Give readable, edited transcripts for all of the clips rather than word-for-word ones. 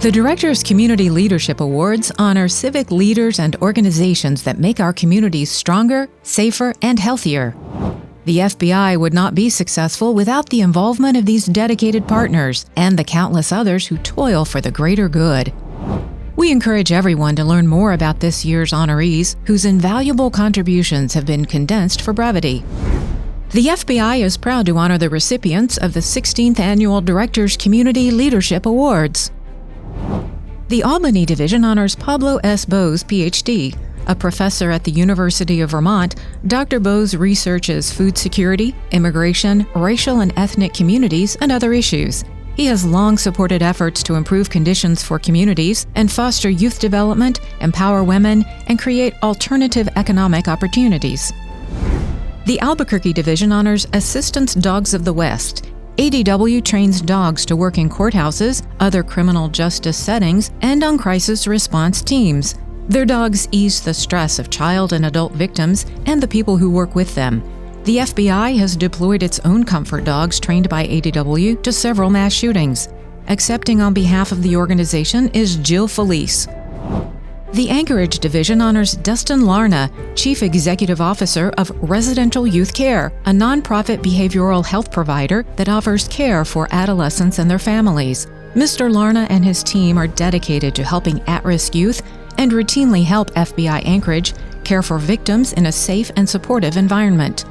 The Director's Community Leadership Awards honor civic leaders and organizations that make our communities stronger, safer, and healthier. The FBI would not be successful without the involvement of these dedicated partners and the countless others who toil for the greater good. We encourage everyone to learn more about this year's honorees, whose invaluable contributions have been condensed for brevity. The FBI is proud to honor the recipients of the 16th Annual Directors Community Leadership Awards. The Albany Division honors Pablo S. Bose, Ph.D. A professor at the University of Vermont, Dr. Bose researches food security, immigration, racial and ethnic communities, and other issues. He has long supported efforts to improve conditions for communities and foster youth development, empower women, and create alternative economic opportunities. The Albuquerque Division honors Assistance Dogs of the West. ADW trains dogs to work in courthouses, other criminal justice settings, and on crisis response teams. Their dogs ease the stress of child and adult victims and the people who work with them. The FBI has deployed its own comfort dogs trained by ADW to several mass shootings. Accepting on behalf of the organization is Jill Felice. The Anchorage Division honors Dustin Larna, Chief Executive Officer of Residential Youth Care, a nonprofit behavioral health provider that offers care for adolescents and their families. Mr. Larna and his team are dedicated to helping at-risk youth and routinely help FBI Anchorage care for victims in a safe and supportive environment.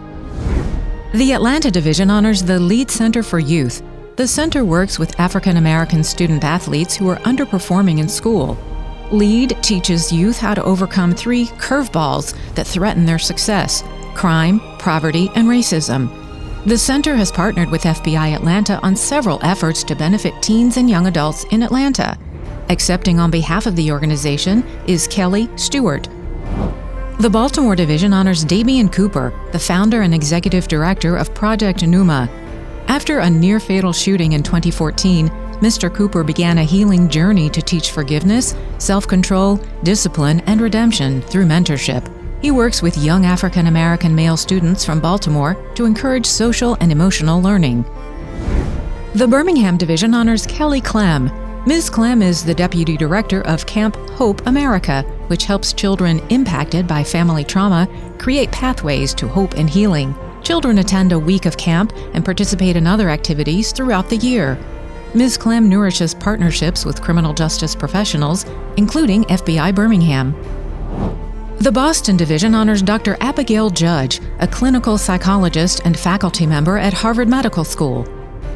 The Atlanta Division honors the Lead Center for Youth. The center works with African American student athletes who are underperforming in school. LEAD teaches youth how to overcome 3 curveballs that threaten their success: crime, poverty, and racism. The center has partnered with FBI Atlanta on several efforts to benefit teens and young adults in Atlanta. Accepting on behalf of the organization is Kelly Stewart. The Baltimore Division honors Damian Cooper, the founder and executive director of Project Numa. After a near-fatal shooting in 2014, Mr. Cooper began a healing journey to teach forgiveness, self-control, discipline, and redemption through mentorship. He works with young African American male students from Baltimore to encourage social and emotional learning. The Birmingham Division honors Kelly Clem. Ms. Clem is the Deputy Director of Camp Hope America, which helps children impacted by family trauma create pathways to hope and healing. Children attend a week of camp and participate in other activities throughout the year. Ms. Clem nourishes partnerships with criminal justice professionals, including FBI Birmingham. The Boston Division honors Dr. Abigail Judge, a clinical psychologist and faculty member at Harvard Medical School.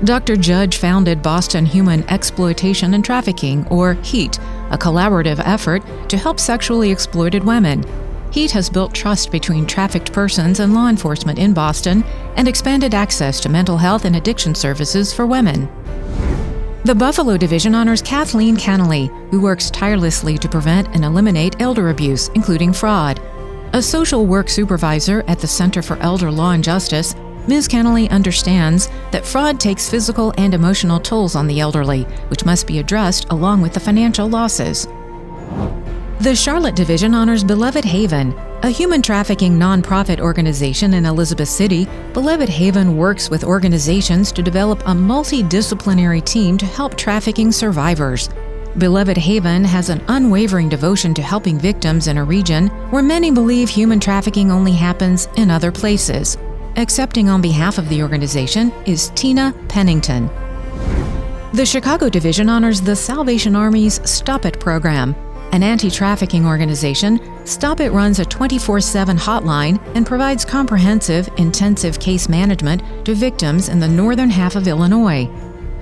Dr. Judge founded Boston Human Exploitation and Trafficking, or HEAT, a collaborative effort to help sexually exploited women. HEAT has built trust between trafficked persons and law enforcement in Boston and expanded access to mental health and addiction services for women. The Buffalo Division honors Kathleen Kennelly, who works tirelessly to prevent and eliminate elder abuse, including fraud. A social work supervisor at the Center for Elder Law and Justice, Ms. Kennelly understands that fraud takes physical and emotional tolls on the elderly, which must be addressed along with the financial losses. The Charlotte Division honors Beloved Haven, a human trafficking nonprofit organization in Elizabeth City. Beloved Haven works with organizations to develop a multidisciplinary team to help trafficking survivors. Beloved Haven has an unwavering devotion to helping victims in a region where many believe human trafficking only happens in other places. Accepting on behalf of the organization is Tina Pennington. The Chicago Division honors the Salvation Army's Stop It program. An anti-trafficking organization, Stop It runs a 24/7 hotline and provides comprehensive, intensive case management to victims in the northern half of Illinois.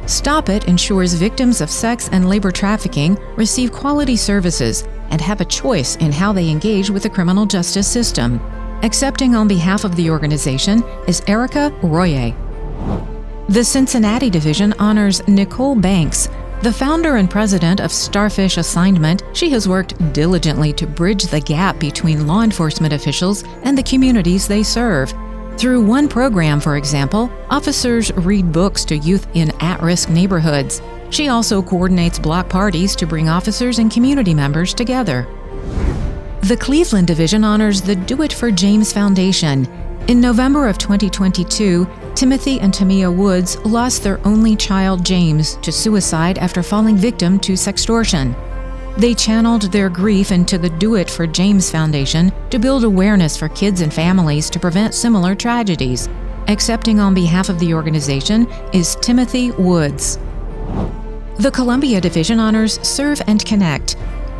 Stop It ensures victims of sex and labor trafficking receive quality services and have a choice in how they engage with the criminal justice system. Accepting on behalf of the organization is Erica Royer. The Cincinnati Division honors Nicole Banks. The founder and president of Starfish Assignment, she has worked diligently to bridge the gap between law enforcement officials and the communities they serve. Through one program, for example, officers read books to youth in at-risk neighborhoods. She also coordinates block parties to bring officers and community members together. The Cleveland Division honors the Do It for James Foundation. In November of 2022, Timothy and Tamia Woods lost their only child, James, to suicide after falling victim to sextortion. They channeled their grief into the Do It for James Foundation to build awareness for kids and families to prevent similar tragedies. Accepting on behalf of the organization is Timothy Woods. The Columbia Division honors Serve and Connect.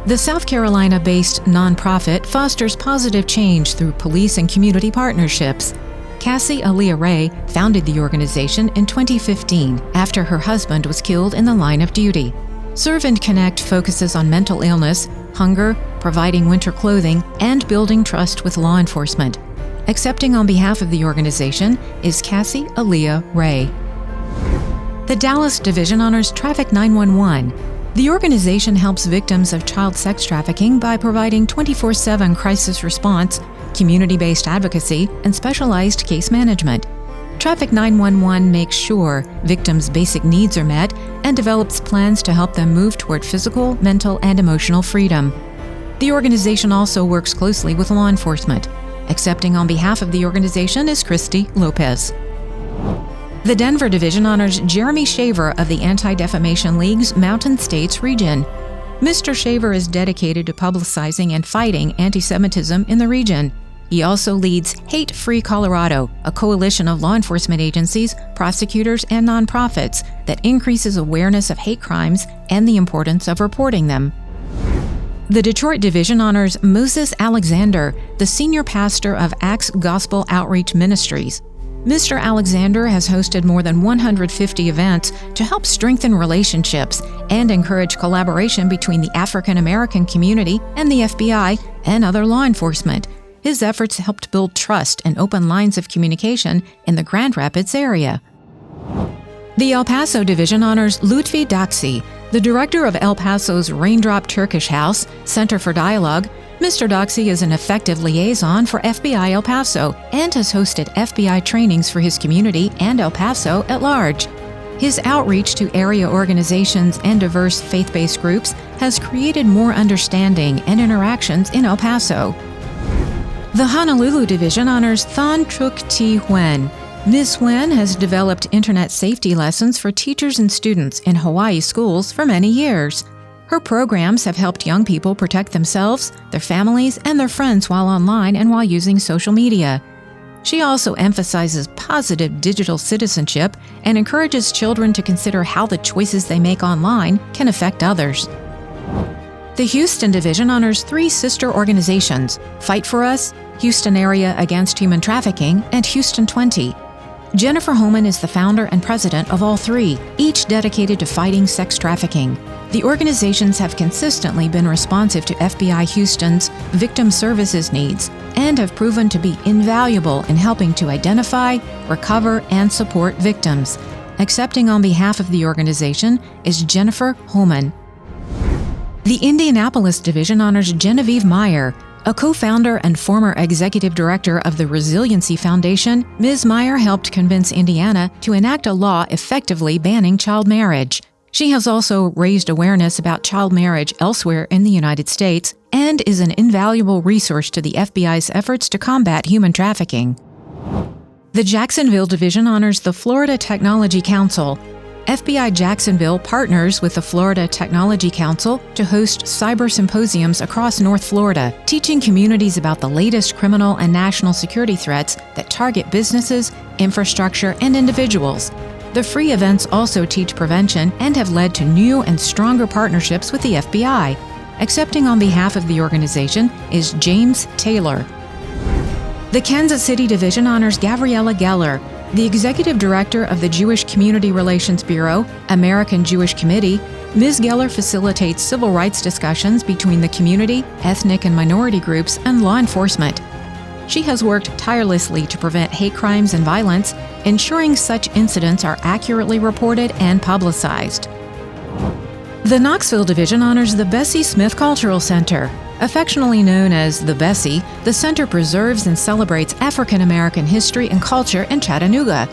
The South Carolina-based nonprofit fosters positive change through police and community partnerships. Cassie Aaliyah Ray founded the organization in 2015 after her husband was killed in the line of duty. Serve and Connect focuses on mental illness, hunger, providing winter clothing, and building trust with law enforcement. Accepting on behalf of the organization is Cassie Aaliyah Ray. The Dallas Division honors Traffic 911. The organization helps victims of child sex trafficking by providing 24/7 crisis response, community-based advocacy, and specialized case management. Traffic 911 makes sure victims' basic needs are met and develops plans to help them move toward physical, mental, and emotional freedom. The organization also works closely with law enforcement. Accepting on behalf of the organization is Christy Lopez. The Denver Division honors Jeremy Shaver of the Anti-Defamation League's Mountain States region. Mr. Shaver is dedicated to publicizing and fighting anti-Semitism in the region. He also leads Hate Free Colorado, a coalition of law enforcement agencies, prosecutors, and nonprofits that increases awareness of hate crimes and the importance of reporting them. The Detroit Division honors Moses Alexander, the senior pastor of Acts Gospel Outreach Ministries. Mr. Alexander has hosted more than 150 events to help strengthen relationships and encourage collaboration between the African American community and the FBI and other law enforcement. His efforts helped build trust and open lines of communication in the Grand Rapids area. The El Paso Division honors Lutfi Daksi, the director of El Paso's Raindrop Turkish House, Center for Dialogue. Mr. Daksi is an effective liaison for FBI El Paso and has hosted FBI trainings for his community and El Paso at large. His outreach to area organizations and diverse faith-based groups has created more understanding and interactions in El Paso. The Honolulu Division honors Than Truk T. Huen. Ms. Huen has developed internet safety lessons for teachers and students in Hawaii schools for many years. Her programs have helped young people protect themselves, their families, and their friends while online and while using social media. She also emphasizes positive digital citizenship and encourages children to consider how the choices they make online can affect others. The Houston Division honors 3 sister organizations: Fight for Us, Houston Area Against Human Trafficking, and Houston 20. Jennifer Homan is the founder and president of all 3, each dedicated to fighting sex trafficking. The organizations have consistently been responsive to FBI Houston's victim services needs and have proven to be invaluable in helping to identify, recover, and support victims. Accepting on behalf of the organization is Jennifer Homan. The Indianapolis Division honors Genevieve Meyer. A co-founder and former executive director of the Resiliency Foundation, Ms. Meyer helped convince Indiana to enact a law effectively banning child marriage. She has also raised awareness about child marriage elsewhere in the United States and is an invaluable resource to the FBI's efforts to combat human trafficking. The Jacksonville Division honors the Florida Technology Council. FBI Jacksonville partners with the Florida Technology Council to host cyber symposiums across North Florida, teaching communities about the latest criminal and national security threats that target businesses, infrastructure, and individuals. The free events also teach prevention and have led to new and stronger partnerships with the FBI. Accepting on behalf of the organization is James Taylor. The Kansas City Division honors Gabriella Geller, the executive director of the Jewish Community Relations Bureau, American Jewish Committee. Ms. Geller facilitates civil rights discussions between the community, ethnic and minority groups, and law enforcement. She has worked tirelessly to prevent hate crimes and violence, ensuring such incidents are accurately reported and publicized. The Knoxville Division honors the Bessie Smith Cultural Center. Affectionately known as the Bessie, the center preserves and celebrates African American history and culture in Chattanooga.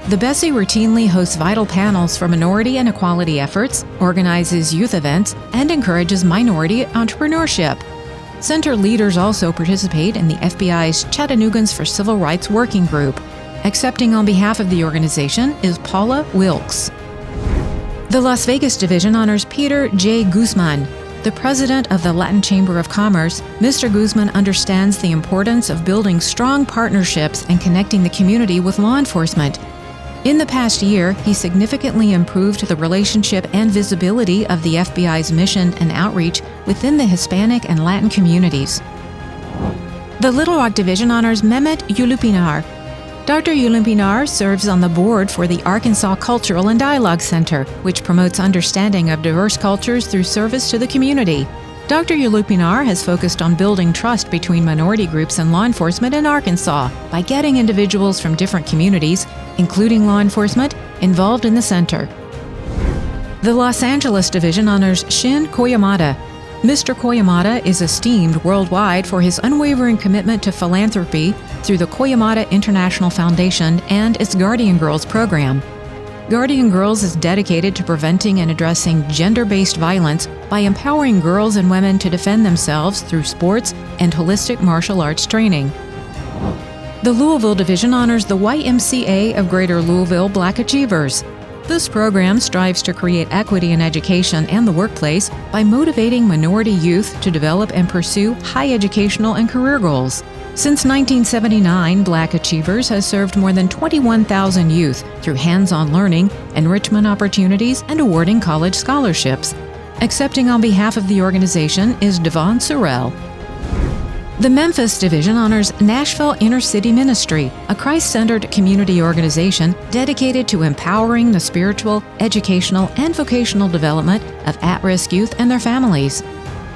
The Bessie routinely hosts vital panels for minority and equality efforts, organizes youth events, and encourages minority entrepreneurship. Center leaders also participate in the FBI's Chattanoogans for Civil Rights Working Group. Accepting on behalf of the organization is Paula Wilkes. The Las Vegas division honors Peter J. Guzman. The president of the Latin Chamber of Commerce, Mr. Guzman understands the importance of building strong partnerships and connecting the community with law enforcement. In the past year, he significantly improved the relationship and visibility of the FBI's mission and outreach within the Hispanic and Latin communities. The Little Rock division honors Mehmet Yulupinar. Dr. Yulupinar serves on the board for the Arkansas Cultural and Dialogue Center, which promotes understanding of diverse cultures through service to the community. Dr. Yulupinar has focused on building trust between minority groups and law enforcement in Arkansas by getting individuals from different communities, including law enforcement, involved in the center. The Los Angeles division honors Shin Koyamada. Mr. Koyamada is esteemed worldwide for his unwavering commitment to philanthropy through the Koyamada International Foundation and its Guardian Girls program. Guardian Girls is dedicated to preventing and addressing gender-based violence by empowering girls and women to defend themselves through sports and holistic martial arts training. The Louisville division honors the YMCA of Greater Louisville Black Achievers. This program strives to create equity in education and the workplace by motivating minority youth to develop and pursue high educational and career goals. Since 1979, Black Achievers has served more than 21,000 youth through hands-on learning, enrichment opportunities, and awarding college scholarships. Accepting on behalf of the organization is Devon Sorrell. The Memphis division honors Nashville Inner City Ministry, a Christ-centered community organization dedicated to empowering the spiritual, educational, and vocational development of at-risk youth and their families.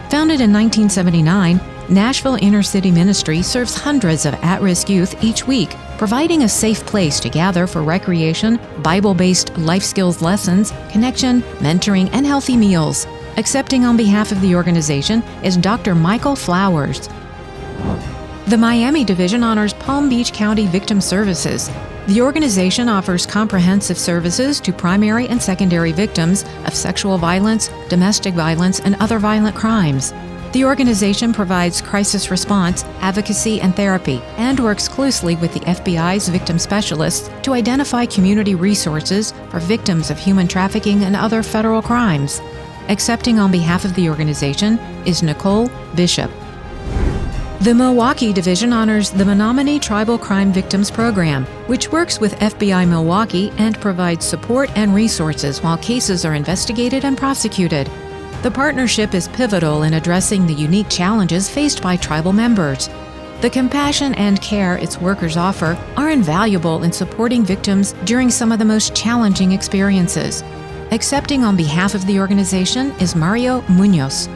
Founded in 1979, Nashville Inner City Ministry serves hundreds of at-risk youth each week, providing a safe place to gather for recreation, Bible-based life skills lessons, connection, mentoring, and healthy meals. Accepting on behalf of the organization is Dr. Michael Flowers. The Miami division honors Palm Beach County Victim Services. The organization offers comprehensive services to primary and secondary victims of sexual violence, domestic violence, and other violent crimes. The organization provides crisis response, advocacy, and therapy, and works closely with the FBI's victim specialists to identify community resources for victims of human trafficking and other federal crimes. Accepting on behalf of the organization is Nicole Bishop. The Milwaukee division honors the Menominee Tribal Crime Victims Program, which works with FBI Milwaukee and provides support and resources while cases are investigated and prosecuted. The partnership is pivotal in addressing the unique challenges faced by tribal members. The compassion and care its workers offer are invaluable in supporting victims during some of the most challenging experiences. Accepting on behalf of the organization is Mario Munoz.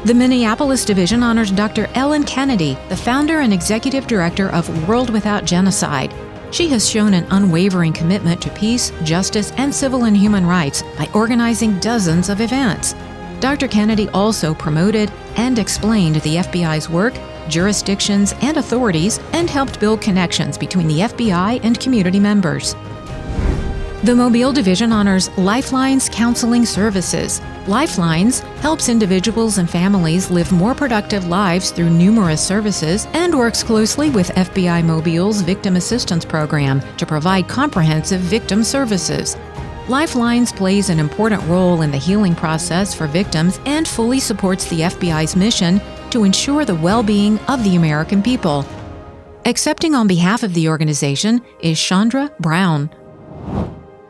The Minneapolis division honors Dr. Ellen Kennedy, the founder and executive director of World Without Genocide. She has shown an unwavering commitment to peace, justice, and civil and human rights by organizing dozens of events. Dr. Kennedy also promoted and explained the FBI's work, jurisdictions, and authorities, and helped build connections between the FBI and community members. The Mobile division honors Lifelines Counseling Services. Lifelines helps individuals and families live more productive lives through numerous services and works closely with FBI Mobile's Victim Assistance Program to provide comprehensive victim services. Lifelines plays an important role in the healing process for victims and fully supports the FBI's mission to ensure the well-being of the American people. Accepting on behalf of the organization is Chandra Brown.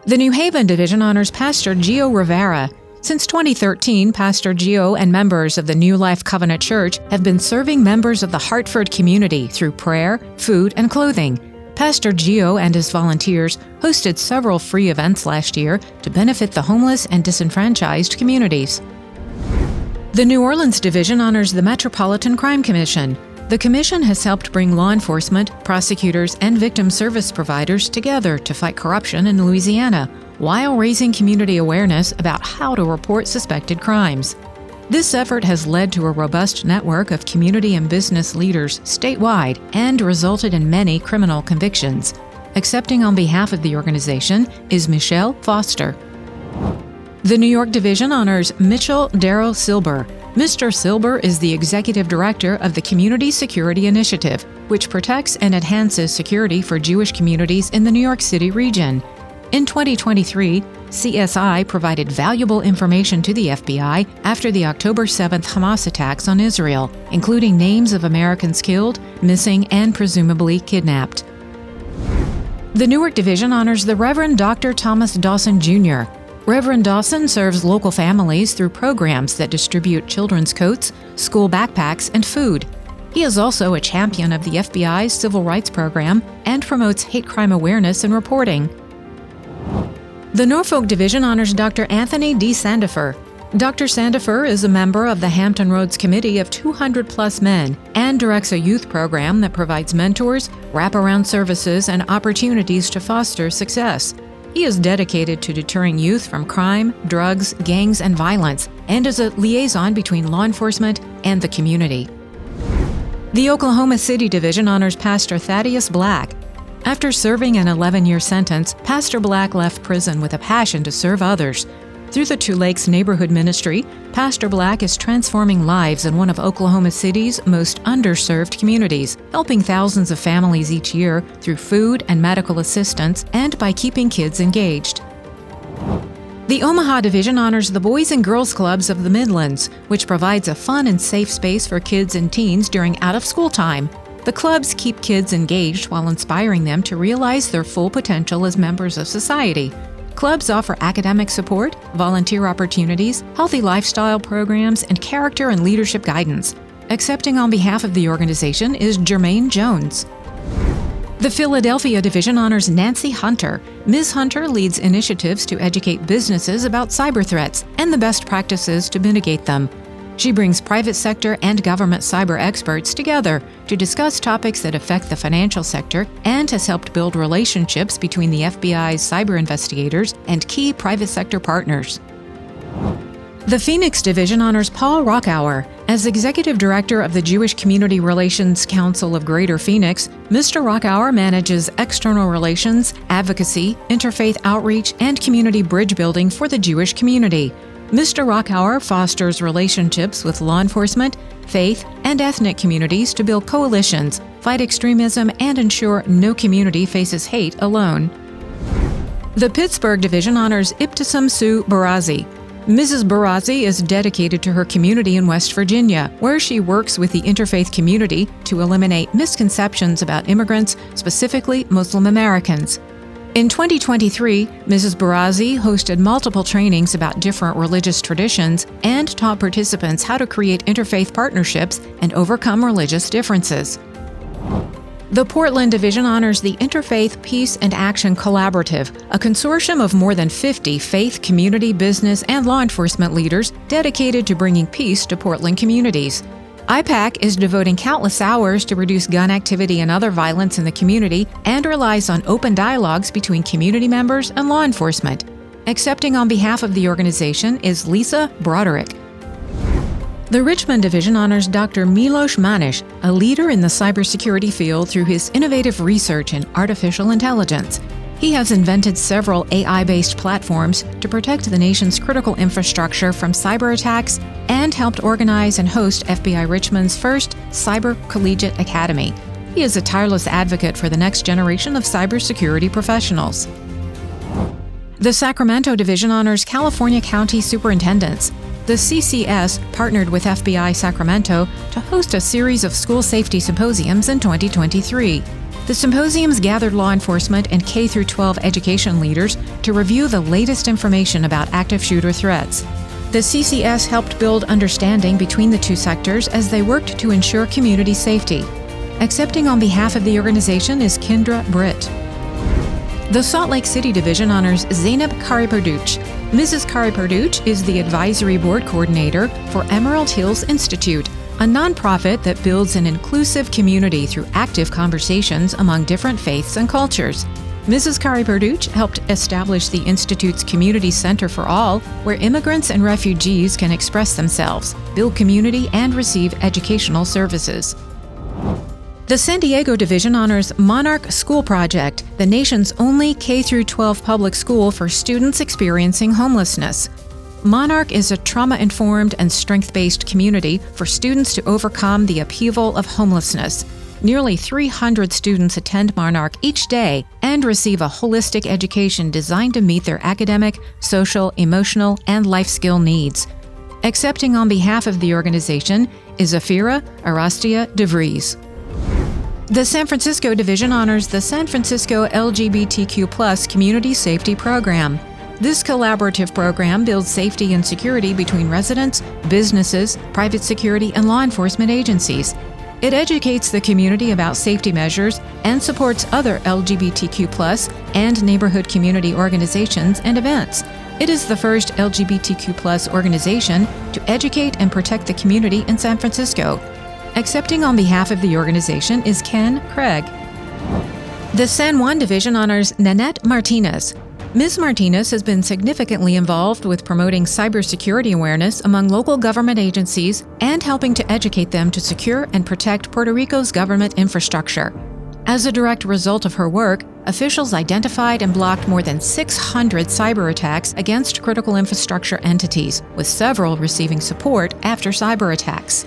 The New Haven division honors Pastor Gio Rivera. Since 2013, Pastor Gio and members of the New Life Covenant Church have been serving members of the Hartford community through prayer, food, and clothing. Pastor Gio and his volunteers hosted several free events last year to benefit the homeless and disenfranchised communities. The New Orleans division honors the Metropolitan Crime Commission. The Commission has helped bring law enforcement, prosecutors, and victim service providers together to fight corruption in Louisiana, while raising community awareness about how to report suspected crimes. This effort has led to a robust network of community and business leaders statewide and resulted in many criminal convictions. Accepting on behalf of the organization is Michelle Foster. The New York division honors Mitchell Darrow Silber. Mr. Silber is the Executive Director of the Community Security Initiative, which protects and enhances security for Jewish communities in the New York City region. In 2023, CSI provided valuable information to the FBI after the October 7th Hamas attacks on Israel, including names of Americans killed, missing, and presumably kidnapped. The Newark Division honors the Reverend Dr. Thomas Dawson Jr. Reverend Dawson serves local families through programs that distribute children's coats, school backpacks, and food. He is also a champion of the FBI's Civil Rights Program and promotes hate crime awareness and reporting. The Norfolk Division honors Dr. Anthony D. Sandifer. Dr. Sandifer is a member of the Hampton Roads Committee of 200-plus men and directs a youth program that provides mentors, wraparound services, and opportunities to foster success. He is dedicated to deterring youth from crime, drugs, gangs, and violence, and is a liaison between law enforcement and the community. The Oklahoma City Division honors Pastor Thaddeus Black. After serving an 11-year sentence, Pastor Black left prison with a passion to serve others. Through the Two Lakes Neighborhood Ministry, Pastor Black is transforming lives in one of Oklahoma City's most underserved communities, helping thousands of families each year through food and medical assistance and by keeping kids engaged. The Omaha Division honors the Boys and Girls Clubs of the Midlands, which provides a fun and safe space for kids and teens during out-of-school time. The clubs keep kids engaged while inspiring them to realize their full potential as members of society. Clubs offer academic support, volunteer opportunities, healthy lifestyle programs, and character and leadership guidance. Accepting on behalf of the organization is Jermaine Jones. The Philadelphia Division honors Nancy Hunter. Ms. Hunter leads initiatives to educate businesses about cyber threats and the best practices to mitigate them. She brings private sector and government cyber experts together to discuss topics that affect the financial sector and has helped build relationships between the FBI's cyber investigators and key private sector partners. The Phoenix Division honors Paul Rockauer. As Executive Director of the Jewish Community Relations Council of Greater Phoenix, Mr. Rockauer manages external relations, advocacy, interfaith outreach, and community bridge building for the Jewish community. Mr. Rockauer fosters relationships with law enforcement, faith, and ethnic communities to build coalitions, fight extremism, and ensure no community faces hate alone. The Pittsburgh Division honors Ibtisam Sue Barazi. Mrs. Barazi is dedicated to her community in West Virginia, where she works with the interfaith community to eliminate misconceptions about immigrants, specifically Muslim Americans. In 2023, Mrs. Barazi hosted multiple trainings about different religious traditions and taught participants how to create interfaith partnerships and overcome religious differences. The Portland Division honors the Interfaith Peace and Action Collaborative, a consortium of more than 50 faith, community, business, and law enforcement leaders dedicated to bringing peace to Portland communities. IPAC is devoting countless hours to reduce gun activity and other violence in the community and relies on open dialogues between community members and law enforcement. Accepting on behalf of the organization is Lisa Broderick. The Richmond Division honors Dr. Milos Manish, a leader in the cybersecurity field through his innovative research in artificial intelligence. He has invented several AI-based platforms to protect the nation's critical infrastructure from cyber attacks and helped organize and host FBI Richmond's first Cyber Collegiate Academy. He is a tireless advocate for the next generation of cybersecurity professionals. The Sacramento Division honors California County Superintendents. The CCS partnered with FBI Sacramento to host a series of school safety symposiums in 2023. The symposiums gathered law enforcement and K-12 education leaders to review the latest information about active shooter threats. The CCS helped build understanding between the two sectors as they worked to ensure community safety. Accepting on behalf of the organization is Kendra Britt. The Salt Lake City Division honors Zainab Kari-Perdouch. Mrs. Kari-Perdouch is the Advisory Board Coordinator for Emerald Hills Institute, a nonprofit that builds an inclusive community through active conversations among different faiths and cultures. Mrs. Kari-Perdouch helped establish the Institute's Community Center for All, where immigrants and refugees can express themselves, build community, and receive educational services. The San Diego Division honors Monarch School Project, the nation's only K-12 public school for students experiencing homelessness. Monarch is a trauma-informed and strength-based community for students to overcome the upheaval of homelessness. Nearly 300 students attend Monarch each day and receive a holistic education designed to meet their academic, social, emotional, and life skill needs. Accepting on behalf of the organization is Afira Arastia DeVries. The San Francisco Division honors the San Francisco LGBTQ+ Community Safety Program. This collaborative program builds safety and security between residents, businesses, private security, and law enforcement agencies. It educates the community about safety measures and supports other LGBTQ+ and neighborhood community organizations and events. It is the first LGBTQ+ organization to educate and protect the community in San Francisco. Accepting on behalf of the organization is Ken Craig. The San Juan Division honors Nanette Martinez. Ms. Martinez has been significantly involved with promoting cybersecurity awareness among local government agencies and helping to educate them to secure and protect Puerto Rico's government infrastructure. As a direct result of her work, officials identified and blocked more than 600 cyber attacks against critical infrastructure entities, with several receiving support after cyber attacks.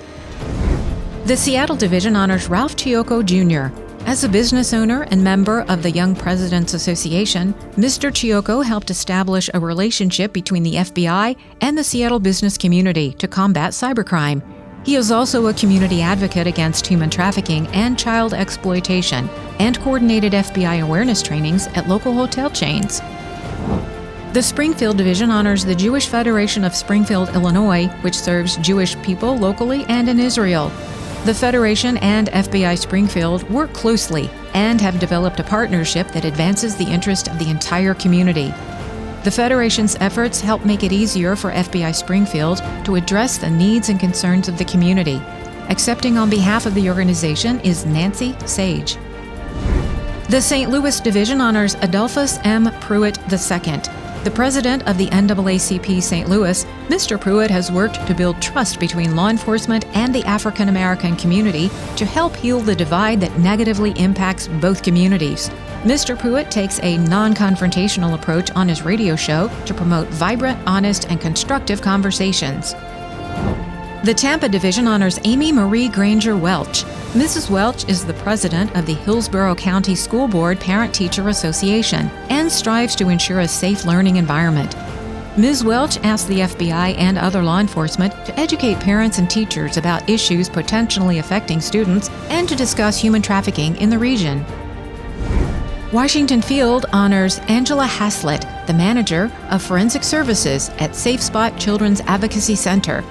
The Seattle Division honors Ralph Chioco Jr. As a business owner and member of the Young Presidents Association, Mr. Chioco helped establish a relationship between the FBI and the Seattle business community to combat cybercrime. He is also a community advocate against human trafficking and child exploitation, and coordinated FBI awareness trainings at local hotel chains. The Springfield Division honors the Jewish Federation of Springfield, Illinois, which serves Jewish people locally and in Israel. The Federation and FBI Springfield work closely and have developed a partnership that advances the interest of the entire community. The Federation's efforts help make it easier for FBI Springfield to address the needs and concerns of the community. Accepting on behalf of the organization is Nancy Sage. The St. Louis Division honors Adolphus M. Pruitt II. The president of the NAACP St. Louis, Mr. Pruitt has worked to build trust between law enforcement and the African American community to help heal the divide that negatively impacts both communities. Mr. Pruitt takes a non-confrontational approach on his radio show to promote vibrant, honest, and constructive conversations. The Tampa Division honors Amy Marie Granger Welch. Mrs. Welch is the president of the Hillsborough County School Board Parent-Teacher Association and strives to ensure a safe learning environment. Ms. Welch asked the FBI and other law enforcement to educate parents and teachers about issues potentially affecting students and to discuss human trafficking in the region. Washington Field honors Angela Haslett, the manager of Forensic Services at Safe Spot Children's Advocacy Center.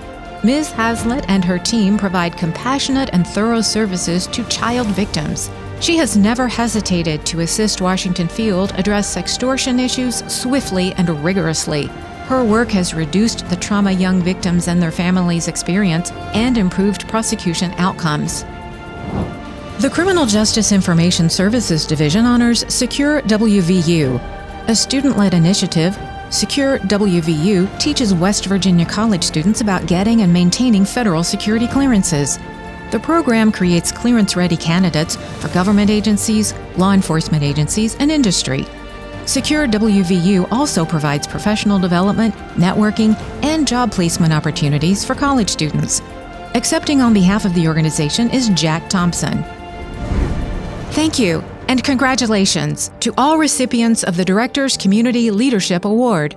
Ms. Haslett and her team provide compassionate and thorough services to child victims. She has never hesitated to assist Washington Field address extortion issues swiftly and rigorously. Her work has reduced the trauma young victims and their families experience and improved prosecution outcomes. The Criminal Justice Information Services Division honors Secure WVU. A student-led initiative, Secure WVU teaches West Virginia college students about getting and maintaining federal security clearances. The program creates clearance-ready candidates for government agencies, law enforcement agencies, and industry. Secure WVU also provides professional development, networking, and job placement opportunities for college students. Accepting on behalf of the organization is Jack Thompson. Thank you, and congratulations to all recipients of the Director's Community Leadership Award.